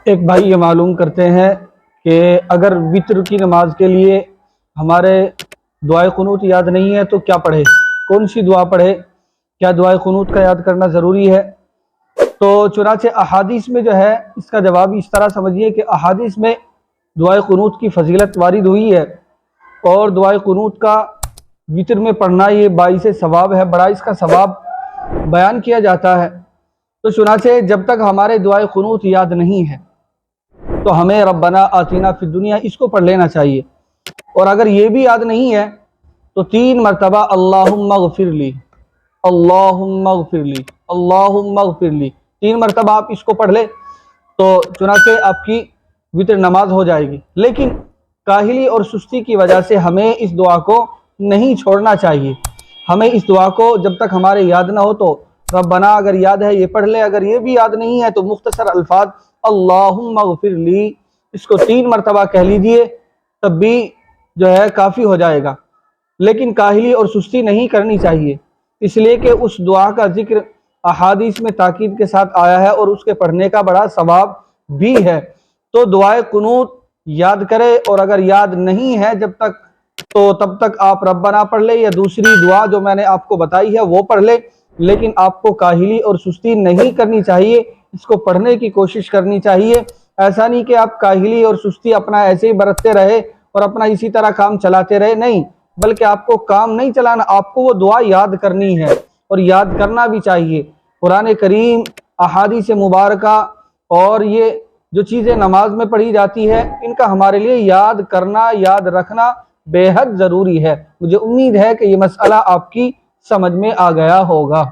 ایک بھائی یہ معلوم کرتے ہیں کہ اگر وطر کی نماز کے لیے ہمارے دعائے قنوت یاد نہیں ہے تو کیا پڑھے، کون سی دعا پڑھے، کیا دعائے قنوت کا یاد کرنا ضروری ہے؟ تو چنانچہ احادیث میں جو ہے اس کا جواب اس طرح سمجھیے کہ احادیث میں دعائے قنوت کی فضیلت وارد ہوئی ہے، اور دعائے قنوت کا وطر میں پڑھنا یہ باعث ثواب ہے، بڑا اس کا ثواب بیان کیا جاتا ہے۔ تو چنانچہ جب تک ہمارے دعائے قنوت یاد نہیں ہے تو ہمیں ربنا آتینا فی الدنیا اس کو پڑھ لینا چاہیے، اور اگر یہ بھی یاد نہیں ہے تو 3 مرتبہ اللہم اغفر لی، اللہم اغفر لی، اللہم اغفر لی، 3 مرتبہ آپ اس کو پڑھ لیں تو چنانچہ آپ کی وطر نماز ہو جائے گی۔ لیکن کاہلی اور سستی کی وجہ سے ہمیں اس دعا کو نہیں چھوڑنا چاہیے، ہمیں اس دعا کو جب تک ہمارے یاد نہ ہو تو ربنا اگر یاد ہے یہ پڑھ لے، اگر یہ بھی یاد نہیں ہے تو مختصر الفاظ اللہم اغفر لی اس کو 3 مرتبہ کہہ لیجئے، تب بھی جو ہے کافی ہو جائے گا۔ لیکن کاہلی اور سستی نہیں کرنی چاہیے، اس لیے کہ اس دعا کا ذکر احادیث میں تاکید کے ساتھ آیا ہے اور اس کے پڑھنے کا بڑا ثواب بھی ہے۔ تو دعائے قنوت یاد کرے، اور اگر یاد نہیں ہے جب تک تو تب تک آپ ربنا پڑھ لے یا دوسری دعا جو میں نے آپ کو بتائی ہے وہ پڑھ لے، لیکن آپ کو کاہلی اور سستی نہیں کرنی چاہیے، اس کو پڑھنے کی کوشش کرنی چاہیے۔ ایسا نہیں کہ آپ کاہلی اور سستی اپنا ایسے ہی برتتے رہے اور اپنا اسی طرح کام چلاتے رہے، نہیں، بلکہ آپ کو کام نہیں چلانا، آپ کو وہ دعا یاد کرنی ہے، اور یاد کرنا بھی چاہیے۔ قرآن کریم، احادیث مبارکہ اور یہ جو چیزیں نماز میں پڑھی جاتی ہے ان کا ہمارے لیے یاد کرنا، یاد رکھنا بے حد ضروری ہے۔ مجھے امید ہے کہ یہ مسئلہ آپ کی سمجھ میں آ گیا ہوگا۔